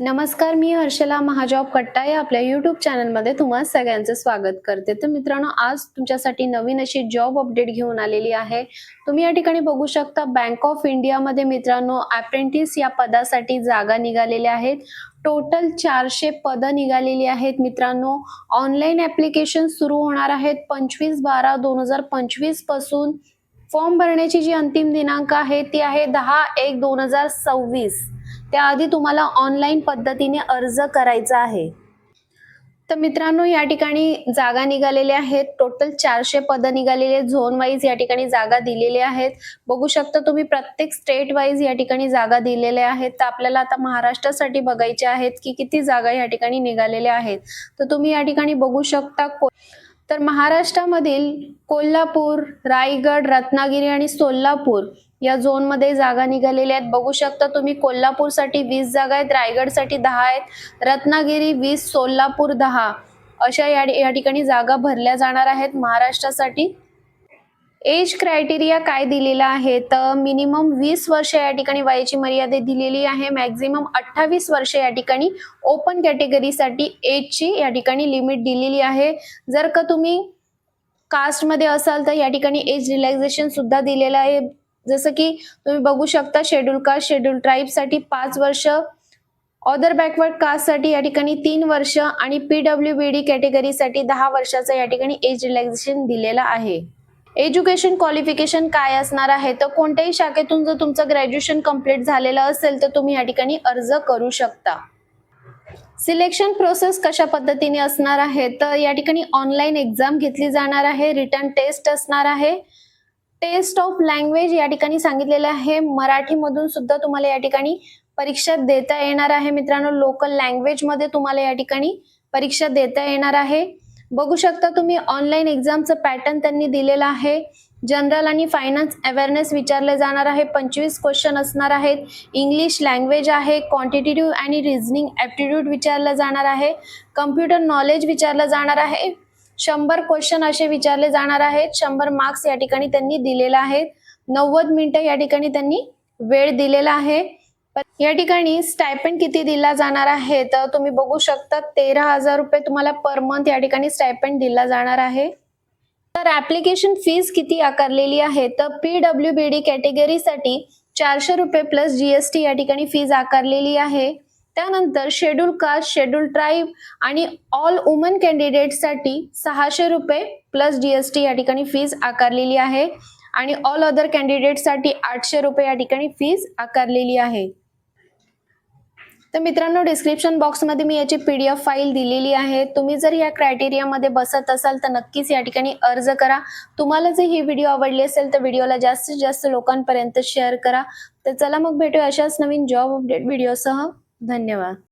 नमस्कार, मी हर्षला महाजॉब कट्टा या आपल्या YouTube चॅनलमध्ये तुम्हा सगळ्यांचं स्वागत करते. तर मित्रांनो, आज तुमच्यासाठी नवीन अशी जॉब अपडेट घेऊन आलेली आहे. तुम्ही या ठिकाणी बघू शकता बँक ऑफ इंडियामध्ये मित्रांनो अप्रेंटिस या पदासाठी जागा निघालेल्या आहेत. टोटल 400 पदं निघालेली आहेत मित्रांनो. ऑनलाईन ऍप्लिकेशन सुरू होणार आहेत 25/12/2025 पासून. फॉर्म भरण्याची जी अंतिम दिनांक आहे ती आहे 10/1/2026. त्याआधी तुम्हाला ऑनलाईन पद्धतीने अर्ज करायचा आहे. तर मित्रांनो, या ठिकाणी जागा निघालेल्या आहेत. टोटल 400 पदं निघालेली आहेत. झोन वाईज या ठिकाणी जागा दिलेल्या आहेत. बघू शकता तुम्ही प्रत्येक स्टेट वाईज या ठिकाणी जागा दिलेल्या आहेत. तर आपल्याला आता महाराष्ट्रासाठी बघायचे आहेत की किती जागा या ठिकाणी निघालेल्या आहेत. तर तुम्ही या ठिकाणी बघू शकता तर महाराष्ट्रामधील कोल्हापूर, रायगड, रत्नागिरी आणि सोलापूर या झोन मध्ये जागा निघालेल्या आहेत. बघू शकता तुम्ही कोल्हापूरसाठी 20 जागा आहेत, रायगडसाठी 10 आहेत, रत्नागिरी 20, सोलापूर 10 अशा या ठिकाणी जागा भरल्या जाणार आहेत महाराष्ट्रासाठी. एज क्रायटेरिया काय दिलेला आहे तर मिनिमम 20 वर्ष या ठिकाणी वयाची मर्यादा दिलेली आहे. मॅक्झिमम 28 वर्ष या ठिकाणी ओपन कॅटेगरीसाठी एजची या ठिकाणी लिमिट दिलेली आहे. जर का तुम्ही कास्ट मध्ये असाल तर या ठिकाणी एज रिलॅक्सेशन सुद्धा दिलेलं आहे. जसं की तुम्ही बघू शकता शेड्यूल कास्ट, शेड्यूल ट्राईब साठी 5 वर्ष, अदर बॅकवर्ड कास्ट साठी या ठिकाणी 3 वर्ष आणि PWBD कॅटेगरीसाठी 10 वर्षाचा या ठिकाणी एज रिलॅक्सेशन दिलेला आहे. एज्युकेशन क्वालिफिकेशन काय असणार आहे तर कोणत्याही शाखेतून जर तुमचं ग्रॅज्युएशन कंप्लीट झालेलं असेल तर तुम्ही या ठिकाणी अर्ज करू शकता. सिलेक्शन प्रोसेस कशा पद्धतीने असणार आहे तर या ठिकाणी ऑनलाईन एक्झाम घेतली जाणार आहे, रिटन टेस्ट असणार आहे. टेस्ट ऑफ लँग्वेज या ठिकाणी सांगितलेलं आहे. मराठीमधून सुद्धा तुम्हाला या ठिकाणी परीक्षा देता येणार आहे मित्रांनो. लोकल लँग्वेज मध्ये तुम्हाला या ठिकाणी परीक्षा देता येणार आहे. बघू शकता तुम्ही ऑनलाईन एक्झामचं पॅटर्न त्यांनी दिलेला आहे. जनरल आणि फायनान्स अवेअरनेस विचारले जाणार आहे. 25 क्वेश्चन असणार आहेत. इंग्लिश लँग्वेज आहे. क्वांटिटेटिव्ह आणि रिझनिंग ऍप्टिट्यूड विचारलं जाणार आहे. कम्प्युटर नॉलेज विचारलं जाणार आहे. 100 क्वेश्चन असे विचारले जाणार आहेत. 100 मार्क्स या ठिकाणी त्यांनी दिलेला आहे. 90 मिनिटं या ठिकाणी त्यांनी वेळ दिलेला आहे. या ठिकाणी स्टायपेंड किती दिला जाणार आहे तर तुम्ही बघू शकता 13,000 रुपये तुम्हाला पर मंथ या ठिकाणी स्टायपेंड दिला जाणार आहे. तर ऍप्लिकेशन फीस किती आकारलेली आहे तर PWBD कॅटेगरीसाठी 400 रुपये प्लस GST या ठिकाणी फीज आकारलेली आहे. त्यानंतर शेड्यूल कास्ट, शेड्यूल ट्राईब आणि ऑल वुमन कॅन्डिडेटसाठी 600 रुपये प्लस GST या ठिकाणी फीज आकारलेली आहे आणि ऑल अदर कॅन्डिडेटसाठी 800 रुपये या ठिकाणी फीज आकारलेली आहे. तर मित्रांनो, डिस्क्रिप्शन बॉक्समध्ये मी याची PDF फाईल दिलेली आहे. तुम्ही जर या क्रायटेरियामध्ये बसत असाल तर नक्कीच या ठिकाणी अर्ज करा. तुम्हाला जर ही व्हिडिओ आवडली असेल तर व्हिडिओला जास्तीत जास्त लोकांपर्यंत शेअर करा. तर चला मग भेटूया अशाच नवीन जॉब अपडेट व्हिडिओसह. धन्यवाद.